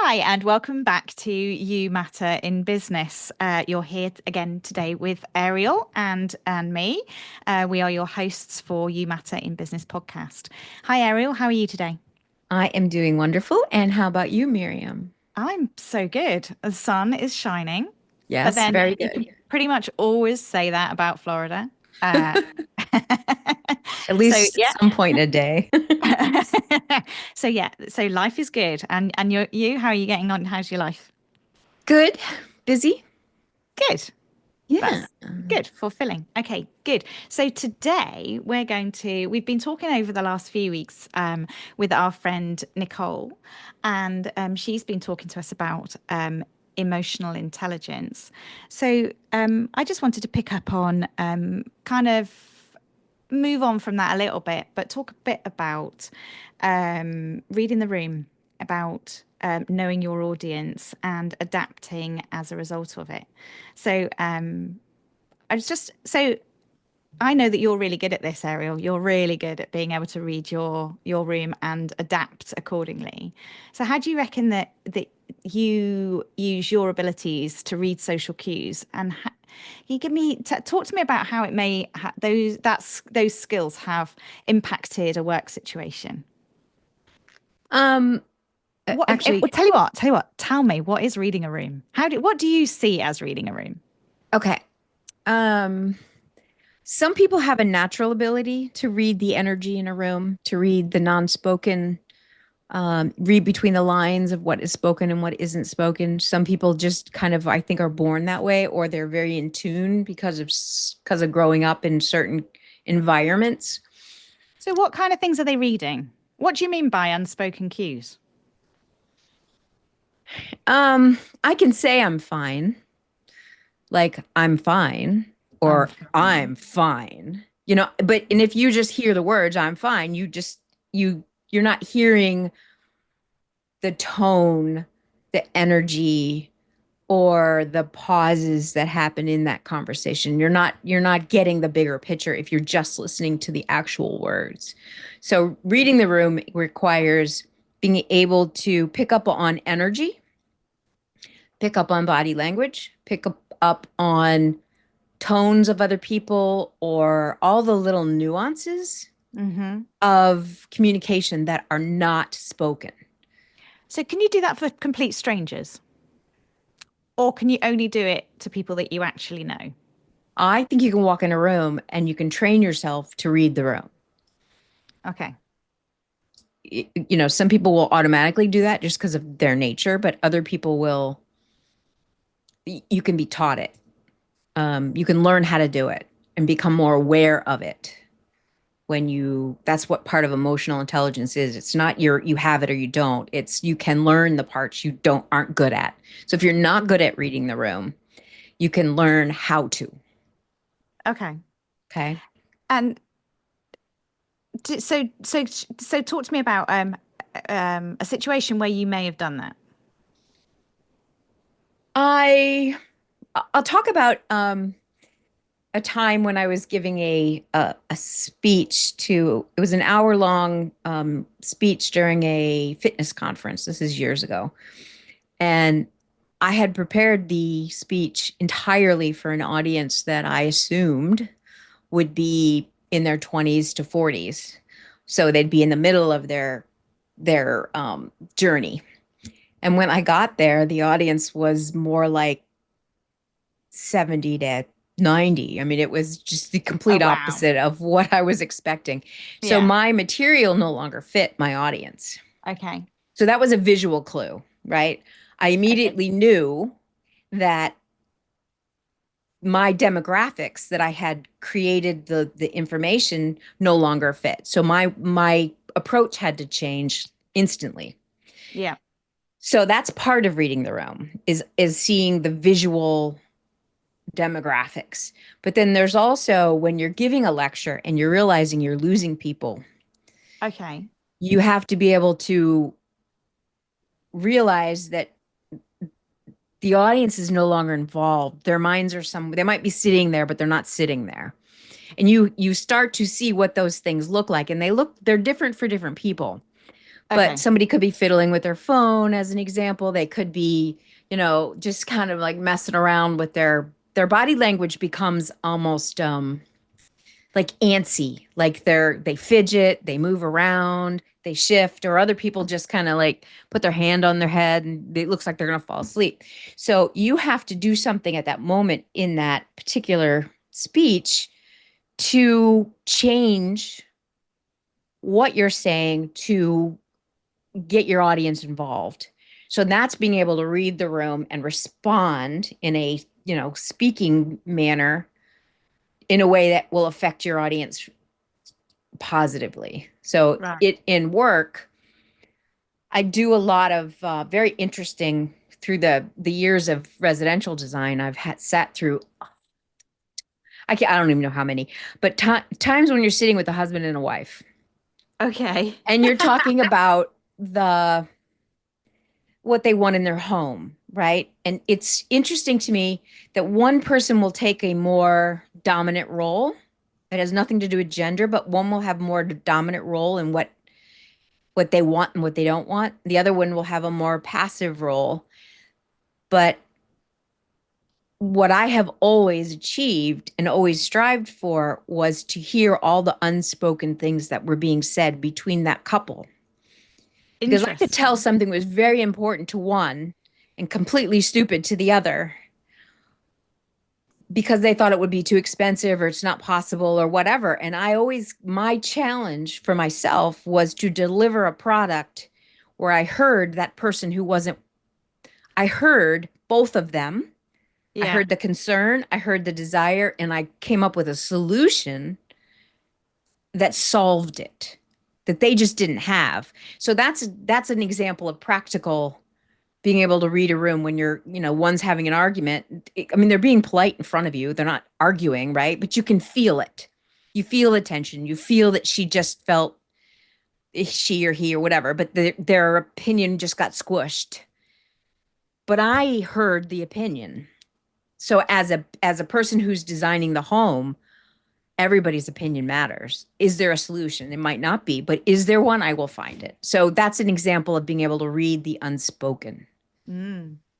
Hi, and welcome back to You Matter in Business. You're here again today with Ariel and me. We are your hosts for You Matter in Business podcast. Hi, Ariel. How are you today? I am doing wonderful. And how about you, Miriam? I'm so good. The sun is shining, but Yes, then very you good. can pretty much always say that about Florida. Uh, At so least yeah. some point a day. So life is good. And you, how are you getting on? How's your life? Good. Busy. Good. Yeah. That's good, fulfilling. Okay, good. So today we've been talking over the last few weeks with our friend Nicole, and she's been talking to us about emotional intelligence. So I just wanted to pick up on kind of move on from that a little bit, but talk a bit about reading the room, about knowing your audience and adapting as a result of it. So I was just so I know that you're really good at this, Ariel. You're really good at being able to read your room and adapt accordingly. So how do you reckon that you use your abilities to read social cues and can you give me talk to me about how it may those skills have impacted a work situation? Um, actually, Well, tell you what, tell me what is reading a room? What do you see as reading a room? okay. Um, some people have a natural ability to read the energy in a room, to read the non-spoken, read between the lines of what is spoken and what isn't spoken. Some people just kind of, I think, are born that way, or they're very in tune because of growing up in certain environments. So what kind of things are they reading? What do you mean by unspoken cues? I can say I'm fine, like I'm fine, I'm or fine. I'm fine. But and if you just hear the words I'm fine, you're not hearing the tone, the energy, or the pauses that happen in that conversation. You're not getting the bigger picture if you're just listening to the actual words. So reading the room requires being able to pick up on energy, pick up on body language, pick up on tones of other people, or all the little nuances Hmm. of communication that are not spoken. So can you do that for complete strangers? Or can you only do it to people that you actually know? I think you can walk in a room and you can train yourself to read the room. Okay. Some people will automatically do that just because of their nature, but other people will, you can be taught it. You can learn how to do it and become more aware of it that's what part of emotional intelligence is. It's not you have it or you don't. It's you can learn the parts you aren't good at. So if you're not good at reading the room, you can learn how to. Okay. Okay. And so talk to me about a situation where you may have done that. I I'll talk about a time when I was giving a speech to it was an hour long speech during a fitness conference. This is years ago. And I had prepared the speech entirely for an audience that I assumed would be in their 20s to 40s. So they'd be in the middle of their journey. And when I got there, the audience was more like 70 to 90. I mean, it was just the Oh, complete wow. opposite of what I was expecting. So Yeah. my material no longer fit my audience. Okay. So that was a visual clue, right? I Okay. immediately knew that my demographics that I had created the information no longer fit. So my approach had to change instantly. Yeah. So that's part of reading the room is seeing the visual demographics. But then there's also when you're giving a lecture and you're realizing you're losing people, Okay. you have to be able to realize that the audience is no longer involved. Their minds are they might be sitting there, but they're not sitting there. And you start to see what those things look like. And they're different for different people. But Okay. somebody could be fiddling with their phone as an example. They could be, just kind of like messing around with their body language becomes almost like antsy. Like they fidget, they move around, they shift, or other people just kind of like put their hand on their head and it looks like they're going to fall asleep. So you have to do something at that moment in that particular speech to change what you're saying to get your audience involved. So that's being able to read the room and respond in a, speaking manner in a way that will affect your audience positively. So Right. it in work, I do a lot of very interesting through the years of residential design. Sat through I don't even know how many, but times when you're sitting with a husband and a wife Okay. and you're talking about the what they want in their home, right? And it's interesting to me that one person will take a more dominant role. It has nothing to do with gender, but one will have more dominant role in what they want and what they don't want. The other one will have a more passive role. But what I have always achieved and always strived for was to hear all the unspoken things that were being said between that couple. Because I could tell Interesting. something was very important to one and completely stupid to the other because they thought it would be too expensive or it's not possible or whatever. And my challenge for myself was to deliver a product where I heard that person who wasn't, I heard both of them. I Yeah. heard the concern, I heard the desire, and I came up with a solution that solved it that they just didn't have. So that's an example of practical being able to read a room when one's having an argument. I mean, they're being polite in front of you. They're not arguing, right? But you can feel it. You feel the tension. You feel that she just felt she or he or whatever, but their opinion just got squished. But I heard the opinion. So as a person who's designing the home, everybody's opinion matters. Is there a solution? It might not be, but is there one? I will find it. So that's an example of being able to read the unspoken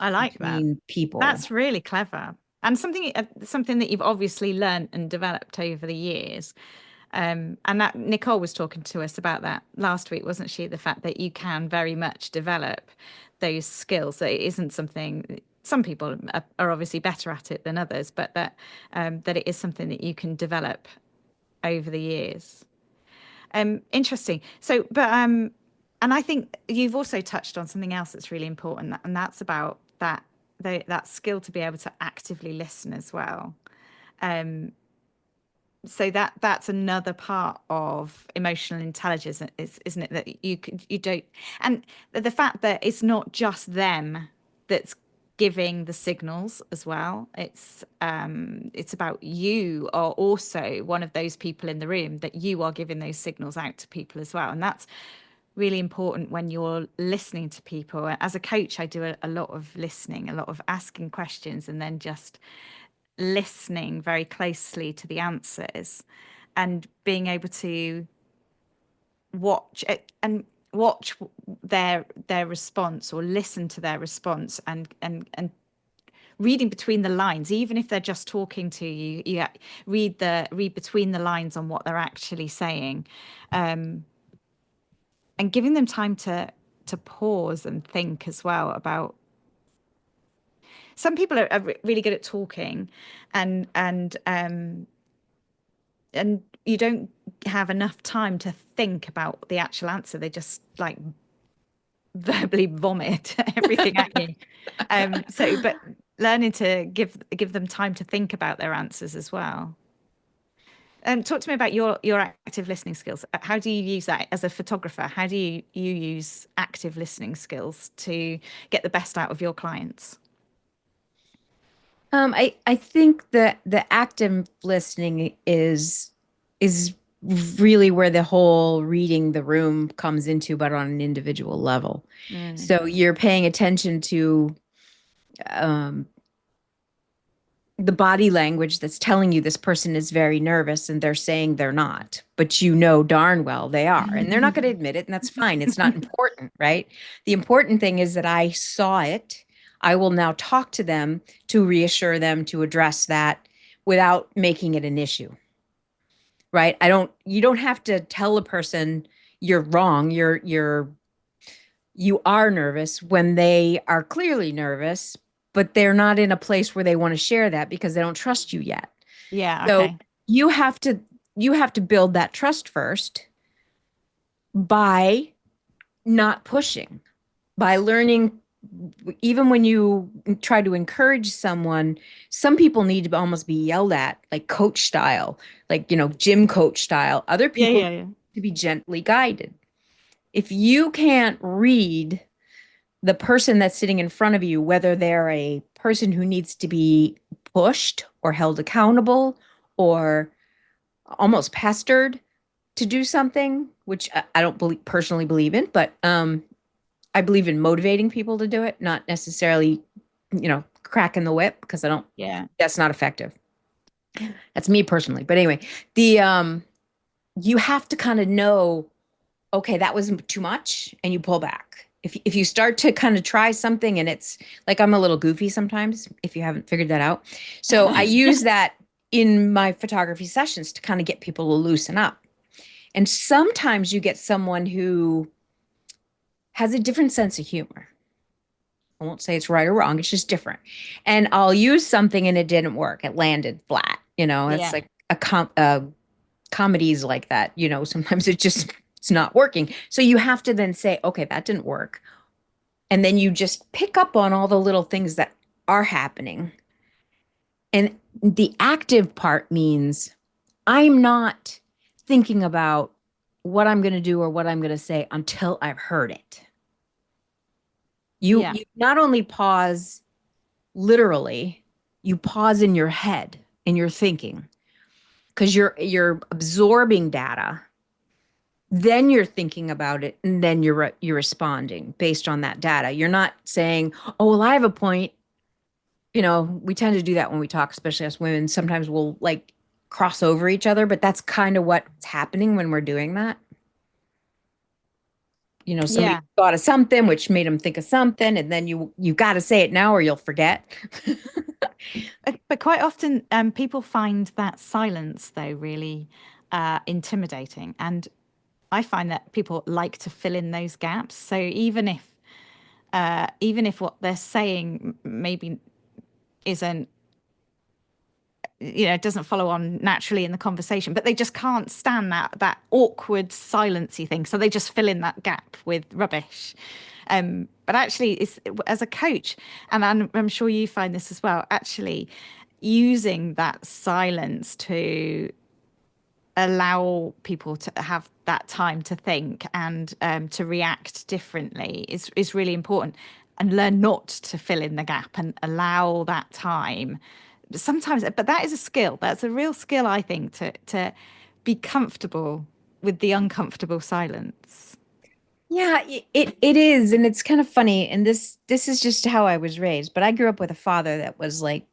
I like that. between people. That's really clever. And something that you've obviously learned and developed over the years. And that Nicole was talking to us about that last week, wasn't she? The fact that you can very much develop those skills. That it isn't something some people are obviously better at it than others, but that it is something that you can develop over the years. Interesting. So, and I think you've also touched on something else that's really important, and that's about that skill to be able to actively listen as well. So that's another part of emotional intelligence, isn't it? That you don't, and the fact that it's not just them that's giving the signals as well. It's about you are also one of those people in the room that you are giving those signals out to people as well, and that's really important when you're listening to people. As a coach, I do a lot of listening, a lot of asking questions, and then just listening very closely to the answers and being able to watch it and watch their response or listen to their response and reading between the lines, even if they're just talking to you, read between the lines on what they're actually saying, and giving them time to pause and think as well about. Some people are really good at talking, and and you don't have enough time to think about the actual answer. They just like verbally vomit everything at you. But learning to give them time to think about their answers as well. Talk to me about your active listening skills. How do you use that as a photographer? How do you use active listening skills to get the best out of your clients? I think that the active listening is really where the whole reading the room comes into, but on an individual level. Mm. So you're paying attention to um, the body language that's telling you this person is very nervous and they're saying they're not, but you know darn well they are. And they're not going to admit it, and that's fine. It's not important, right? The important thing is that I saw it. I will now talk to them to reassure them to address that without making it an issue, right? You don't have to tell a person you're wrong. You are nervous when they are clearly nervous, but they're not in a place where they want to share that because they don't trust you yet. Yeah, So okay. you have to you have to build that trust first by not pushing, by learning. Even when you try to encourage someone, some people need to almost be yelled at, like coach style, like, gym coach style. Other Yeah, people yeah, need yeah. to be gently guided. If you can't read the person that's sitting in front of you, whether they're a person who needs to be pushed or held accountable or almost pestered to do something, which I don't personally believe in, but I believe in motivating people to do it, not necessarily, cracking the whip, because I don't, Yeah. that's not effective. That's me personally. But anyway, the you have to kind of know, okay, that was too much, and you pull back. If you start to kind of try something and it's like, I'm a little goofy sometimes, if you haven't figured that out. So I use that in my photography sessions to kind of get people to loosen up. And sometimes you get someone who has a different sense of humor. I won't say it's right or wrong, it's just different. And I'll use something and it didn't work. It landed flat. It's Yeah. like comedies like that. Sometimes it's not working. So you have to then say, okay, that didn't work. And then you just pick up on all the little things that are happening. And the active part means I'm not thinking about what I'm going to do or what I'm going to say until I've heard it. Yeah. You not only pause literally, you pause in your head and you're thinking, because you're absorbing data, then you're thinking about it, and then you're responding based on that data. You're not saying, "Oh, well, I have a point." We tend to do that when we talk, especially as women. Sometimes we'll like cross over each other, but that's kind of what's happening when we're doing that. Somebody Yeah. thought of something which made them think of something, and then you got to say it now or you'll forget. But quite often, people find that silence, though, really intimidating. And I find that people like to fill in those gaps. So even if what they're saying maybe isn't, it doesn't follow on naturally in the conversation, but they just can't stand that awkward silency thing. So they just fill in that gap with rubbish. But actually, it's as a coach, and I'm sure you find this as well, actually using that silence to allow people to have that time to think and to react differently is really important, and learn not to fill in the gap and allow that time sometimes. But that is a skill, that's a real skill, I think, to be comfortable with the uncomfortable silence. Yeah, it is, and it's kind of funny. And this is just how I was raised. But I grew up with a father that was like,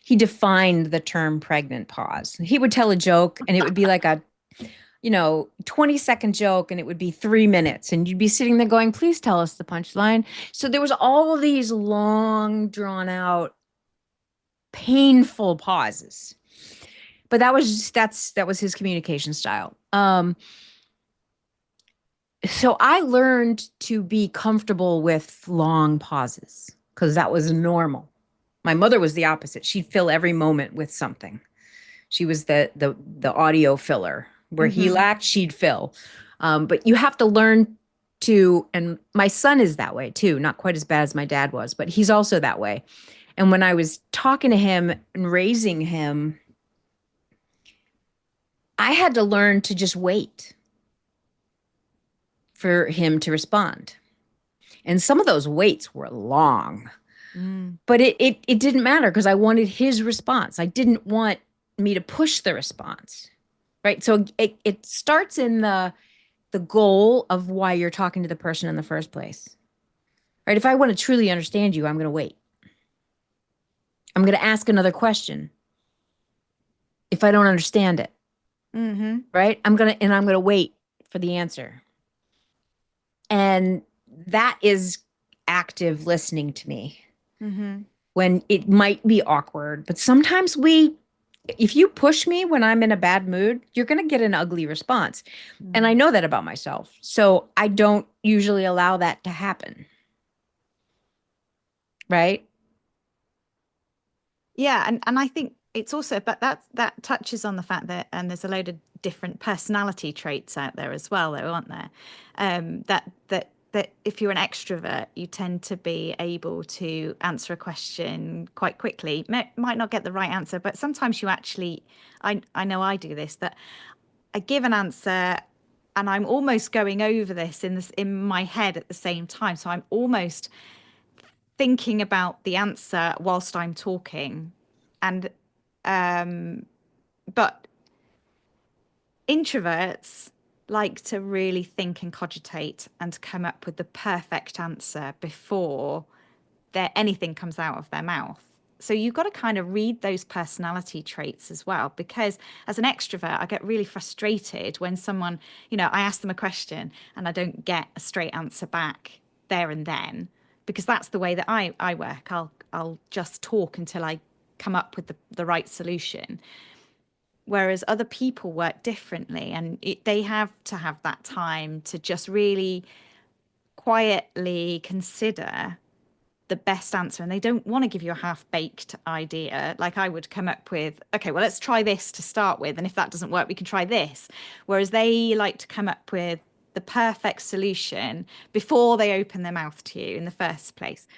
he defined the term pregnant pause. He would tell a joke, and it would be like a 20-second joke, and it would be 3 minutes, and you'd be sitting there going, "Please tell us the punchline." So there was all of these long, drawn out, painful pauses. But that was his communication style. So I learned to be comfortable with long pauses because that was normal. My mother was the opposite. She'd fill every moment with something. She was the audio filler. Where he Hmm. lacked, she'd fill. But you have to learn to, and my son is that way too, not quite as bad as my dad was, but he's also that way. And when I was talking to him and raising him, I had to learn to just wait for him to respond. And some of those waits were long, Mm. but it didn't matter because I wanted his response. I didn't want me to push the response. Right. So it starts in the goal of why you're talking to the person in the first place. Right. If I want to truly understand you, I'm going to wait. I'm going to ask another question if I don't understand it, Mm-hmm. right? I'm going to wait for the answer. And that is active listening to me Mm-hmm. when it might be awkward, but sometimes if you push me when I'm in a bad mood, you're going to get an ugly response. And I Mm. know that about myself. So I don't usually allow that to happen. Right? Yeah, and I think it's also, but that touches on the fact that there's a load of different personality traits out there as well, though, aren't there? That if you're an extrovert, you tend to be able to answer a question quite quickly. Might not get the right answer, but sometimes you actually, I know I do this, that I give an answer and I'm almost going over this in my head at the same time. So I'm almost thinking about the answer whilst I'm talking. And but introverts like to really think and cogitate and come up with the perfect answer before anything comes out of their mouth. So you've got to kind of read those personality traits as well, because as an extrovert, I get really frustrated when someone, I ask them a question and I don't get a straight answer back there and then, because that's the way that I work. I'll just talk until I come up with the right solution. Whereas other people work differently, and they have to have that time to just really quietly consider the best answer, and they don't want to give you a half-baked idea. Like I would come up with, okay, well, let's try this to start with, and if that doesn't work, we can try this. Whereas they like to come up with the perfect solution before they open their mouth to you in the first place.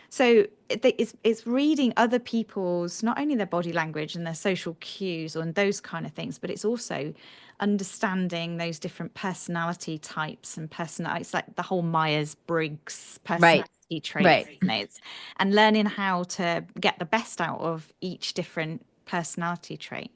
So it's reading other people's, not only their body language and their social cues and those kind of things, but it's also understanding those different personality types and personality. It's like the whole Myers-Briggs Right. personality traits, Right. isn't it? And learning how to get the best out of each different personality trait.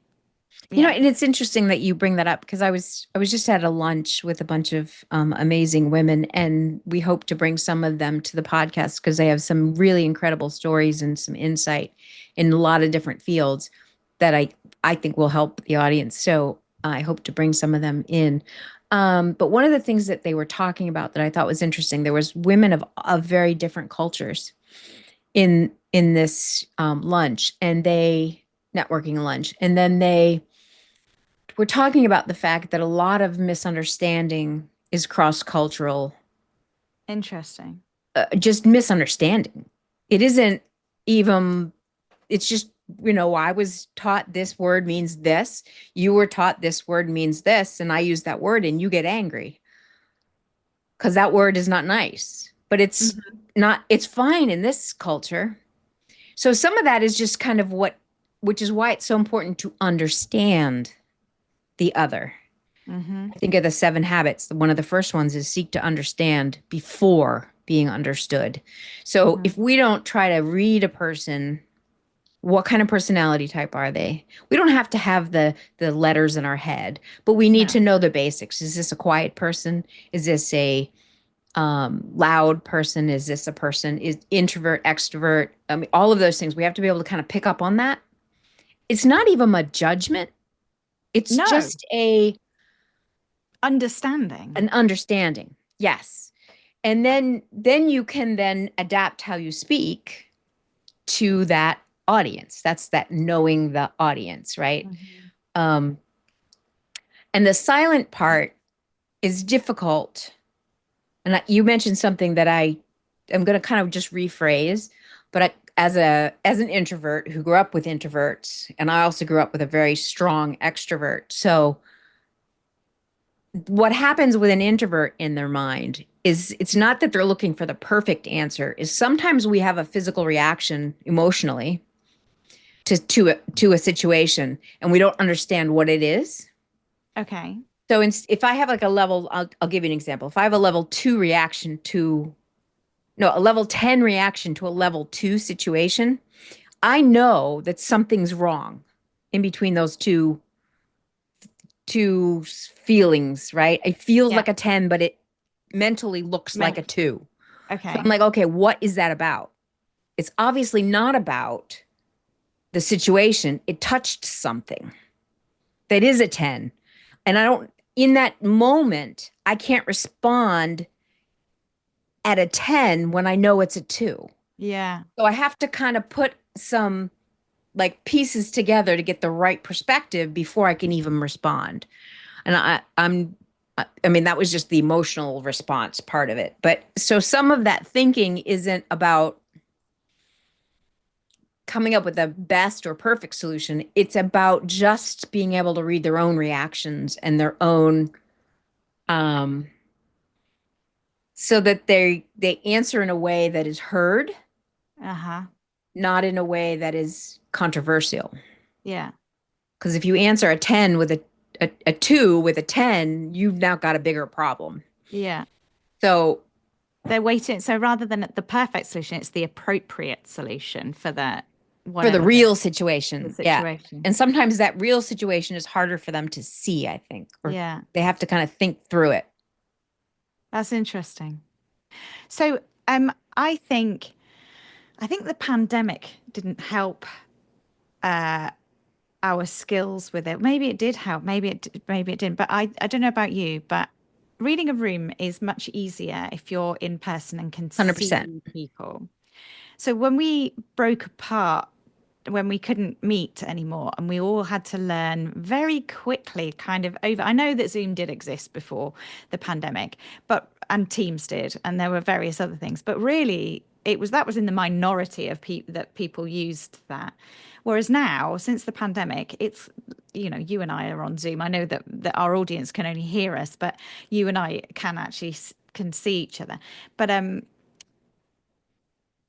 Yeah. And it's interesting that you bring that up because I was just at a lunch with a bunch of amazing women, and we hope to bring some of them to the podcast because they have some really incredible stories and some insight in a lot of different fields that I think will help the audience. So I hope to bring some of them in. But one of the things that they were talking about that I thought was interesting, there was women of very different cultures in this lunch, and they networking lunch, and then they we're talking about the fact that a lot of misunderstanding is cross cultural, Interesting. just misunderstanding. It isn't even, it's just, I was taught this word means this. You were taught this word means this. And I use that word and you get angry because that word is not nice, but Hmm. it's fine in this culture. So some of that is just kind of which is why it's so important to understand the other. Hmm. I think of the 7 habits. One of the first ones is seek to understand before being understood. So Hmm. if we don't try to read a person, what kind of personality type are they? We don't have to have the letters in our head, but we need No. to know the basics. Is this a quiet person? Is this a loud person? Is this a person is introvert, extrovert? I mean, all of those things. We have to be able to kind of pick up on that. It's not even a judgment. It's No. just a Understanding. an understanding. Yes. And then you can then adapt how you speak to that audience. That's that knowing the audience, right? Hmm. Um, and the silent part is difficult. And you mentioned something that am going to kind of just rephrase, but as an introvert who grew up with introverts, and I also grew up with a very strong extrovert. So what happens with an introvert in their mind is it's not that they're looking for the perfect answer, is sometimes we have a physical reaction emotionally to a situation and we don't understand what it is. Okay. So if I have like a level, I'll give you an example. If I have a level 2 reaction to no, a level 10 reaction to a level 2 situation, I know that something's wrong in between those two feelings, right? It feels Yeah. like a 10, but it mentally looks like Meant. a 2. So I'm Okay. like, okay, what is that about? It's obviously not about the situation, it touched something that is a 10. And I don't, in that moment, I can't respond at a 10 when I know it's a 2. Yeah. So I have to kind of put some like pieces together to get the right perspective before I can even respond. And I mean, that was just the emotional response part of it. But so some of that thinking isn't about coming up with the best or perfect solution. It's about just being able to read their own reactions and their own, um, so that they answer in a way that is heard, Uh-huh. not in a way that is controversial. Yeah. Because if you answer a 10 with a 2 with a 10, you've now got a bigger problem. Yeah. So They're waiting. So rather than the perfect solution, it's the appropriate solution for the for the whatever real the situation, yeah. situation. And sometimes that real situation is harder for them to see, I think, or Yeah. they have to kind of think through it. That's interesting. So I think the pandemic didn't help our skills with it. Maybe it did help, maybe it didn't. But I don't know about you, but reading a room is much easier if you're in person and can 100%. see people. So when we broke apart, when we couldn't meet anymore, and we all had to learn very quickly, kind of over. I know that Zoom did exist before the pandemic, but and Teams did, and there were various other things, but really that was in the minority of people that people used that. Whereas now, since the pandemic, it's you and I are on Zoom. I know that our audience can only hear us, but you and I can actually can see each other. But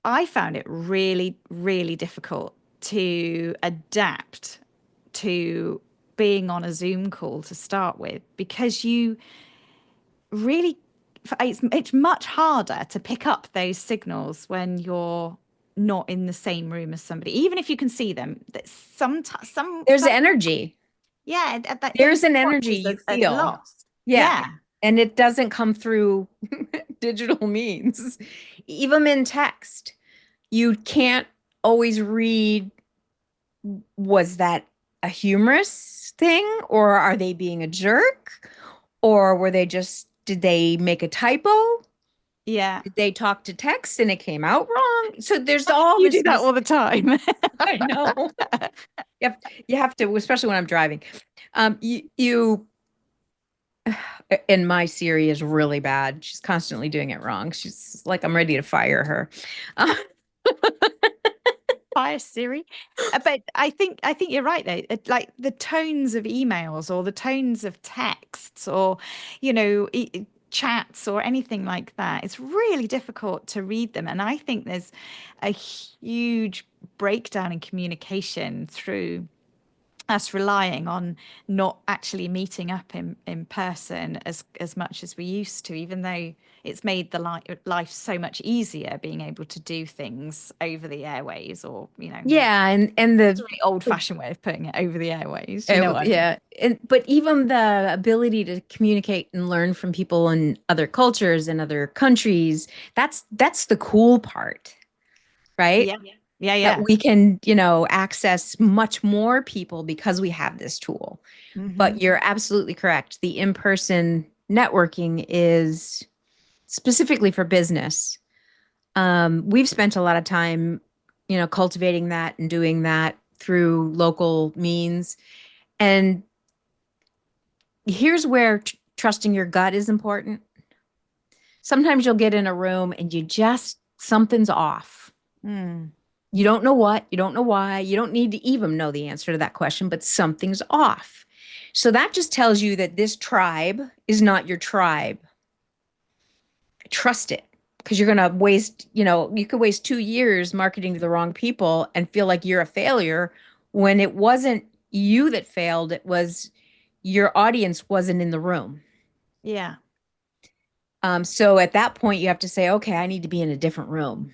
I found it really, really difficult to adapt to being on a Zoom call to start with because you really, it's much harder to pick up those signals when you're not in the same room as somebody, even if you can see them. That There's energy. yeah, those There's an energy nuances you are feel. lost. Yeah. Yeah, And it doesn't come through digital means. Even in text, you can't always read, was that a humorous thing or are they being a jerk? Or did they make a type? yeah. Did they talk to text and it came out wrong? So there's all You this do that all the time. I know. You have to, especially when I'm driving. You and my Siri is really bad. She's constantly doing it wrong. She's like, I'm ready to fire her. Uh, Fire Siri. But I think you're right though. Like the tones of emails or the tones of texts or chats or anything like that. It's really difficult to read them, and I think there's a huge breakdown in communication through us relying on not actually meeting up in person as much as we used to, even though it's made the life so much easier being able to do things over the airways or yeah, and it's a really old fashioned way of putting it, over the airways, what I mean? yeah, but even the ability to communicate and learn from people in other cultures and other countries, that's the cool part, right? Yeah, yeah, That yeah. we can, access much more people because we have this tool. Hmm. But you're absolutely correct. The in-person networking is specifically for business. We've spent a lot of time, cultivating that and doing that through local means. And here's where trusting your gut is important. Sometimes you'll get in a room and something's off. Mm. You don't know what, you don't know why, you don't need to even know the answer to that question, but something's off. So that just tells you that this tribe is not your tribe. Trust it, because you're going to waste, you could waste 2 years marketing to the wrong people and feel like you're a failure when it wasn't you that failed. It was your audience wasn't in the room. Yeah, So at that point, you have to say, okay, I need to be in a different room.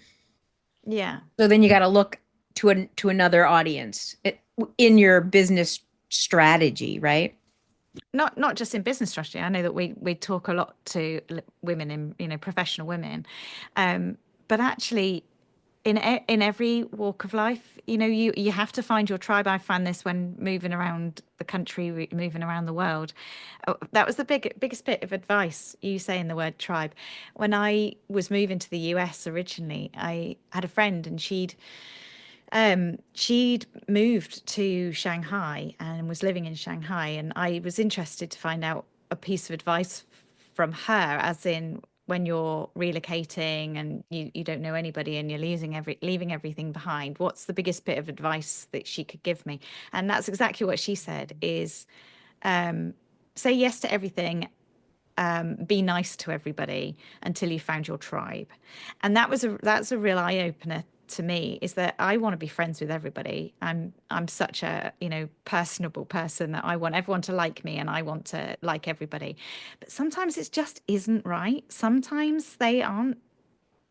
yeah. So then you got to look to another audience in your business strategy, right? Not just in business strategy. I know that we talk a lot to women in professional women, but actually in every walk of life, you have to find your tribe. I find this when moving around the country, moving around the world. That was the biggest bit of advice, you saying the word tribe. When I was moving to the US originally, I had a friend, and she'd moved to Shanghai and was living in Shanghai, and I was interested to find out a piece of advice from her, as in, when you're relocating and you don't know anybody and you're leaving everything behind, what's the biggest bit of advice that she could give me? And that's exactly what she said is, say yes to everything, be nice to everybody until you found your tribe. And that's a real eye opener to me, is that I want to be friends with everybody. I'm such a, personable person that I want everyone to like me, and I want to like everybody. But sometimes it just isn't right. Sometimes they aren't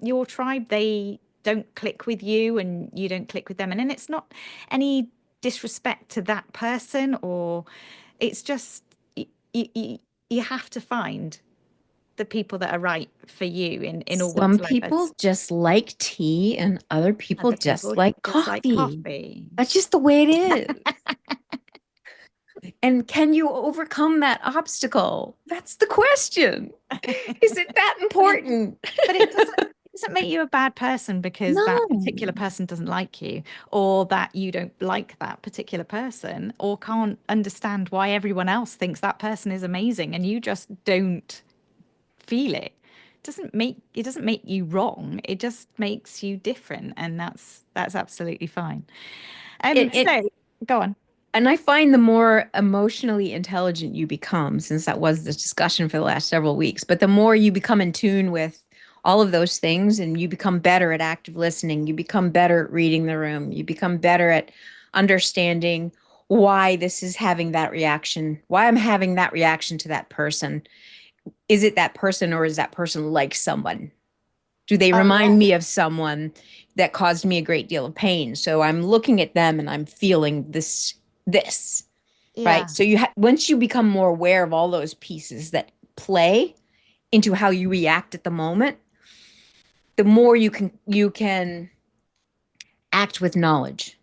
your tribe. They don't click with you and you don't click with them. And then it's not any disrespect to that person, or it's just you, you have to find the people that are right for you in all Some walks of life. people just like tea and other people Other just people like just like coffee. coffee. That's just the way it is. And can you overcome that obstacle? That's the question. Is it that important? But it doesn't make you a bad person because that No. particular person doesn't like you, or that you don't like that particular person, or can't understand why everyone else thinks that person is amazing and you just don't feel it. It doesn't make you wrong. It just makes you different, and that's absolutely fine. It So go on. And I find the more emotionally intelligent you become, since that was the discussion for the last several weeks, but the more you become in tune with all of those things, and you become better at active listening, you become better at reading the room, you become better at understanding why this is having that reaction, why I'm having that reaction to that person. Is it that person, or is that person like someone? Do they Oh yeah. remind me of someone that caused me a great deal of pain? So I'm looking at them and I'm feeling this, right? Yeah. So once you become more aware of all those pieces that play into how you react at the moment, the more you can act with knowledge,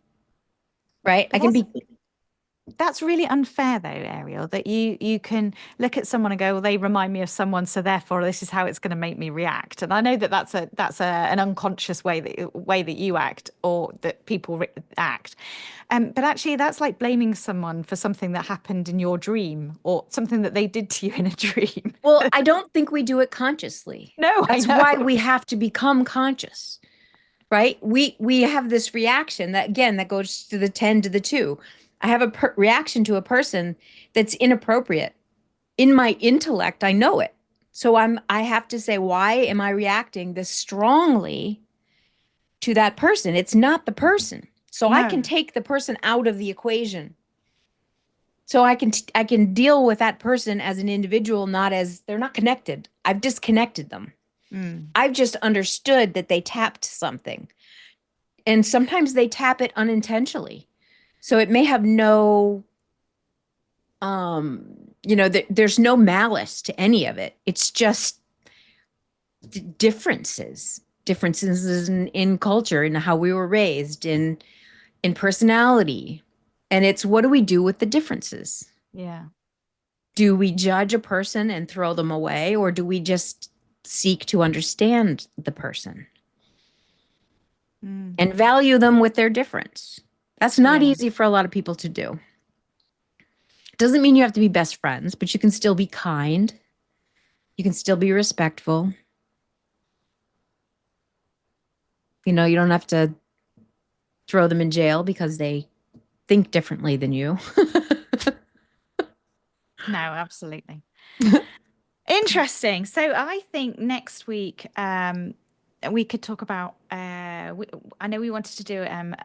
right? But that's really unfair though, Ariel, that you can look at someone and go, well, they remind me of someone, so therefore this is how it's going to make me react. And I know that that's an unconscious way that you act, or that people act. But actually, that's like blaming someone for something that happened in your dream, or something that they did to you in a dream. Well, I don't think we do it consciously. No, I That's know. why we have to become conscious, right? We have this reaction that, again, that goes to the 10 to the 2. I have a reaction to a person that's inappropriate. In my intellect, I know it. So I have to say, why am I reacting this strongly to that person? It's not the person. So I can No, take the person out of the equation. So I can deal with that person as an individual, not as they're not connected. I've disconnected them. mm, I've just understood that they tapped something. And sometimes they tap it unintentionally. So it may have no there's no malice to any of it. It's just differences in culture, in how we were raised, in personality. And it's, what do we do with the differences? yeah. Do we judge a person and throw them away, or do we just seek to understand the person Mm, and value them with their difference? That's not yeah. easy for a lot of people to do. Doesn't mean you have to be best friends, but you can still be kind. You can still be respectful. You don't have to throw them in jail because they think differently than you. No, absolutely. Interesting. So I think next week we could talk about. I know we wanted to do an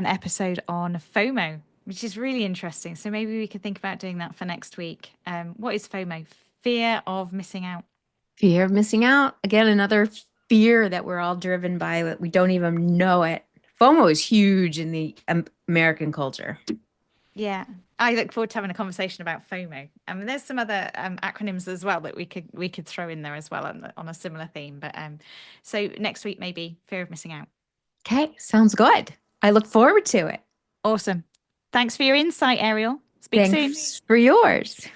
episode on FOMO, which is really interesting. So maybe we could think about doing that for next week. What is FOMO? Fear of missing out. Fear of missing out. Again, another fear that we're all driven by that we don't even know it. FOMO is huge in the American culture. Yeah, I look forward to having a conversation about FOMO. There's some other acronyms as well that we could throw in there as well on a similar theme. But so next week maybe fear of missing out. Okay, sounds good. I look forward to it. Awesome. Thanks for your insight, Ariel. Speak soon. Thanks for yours.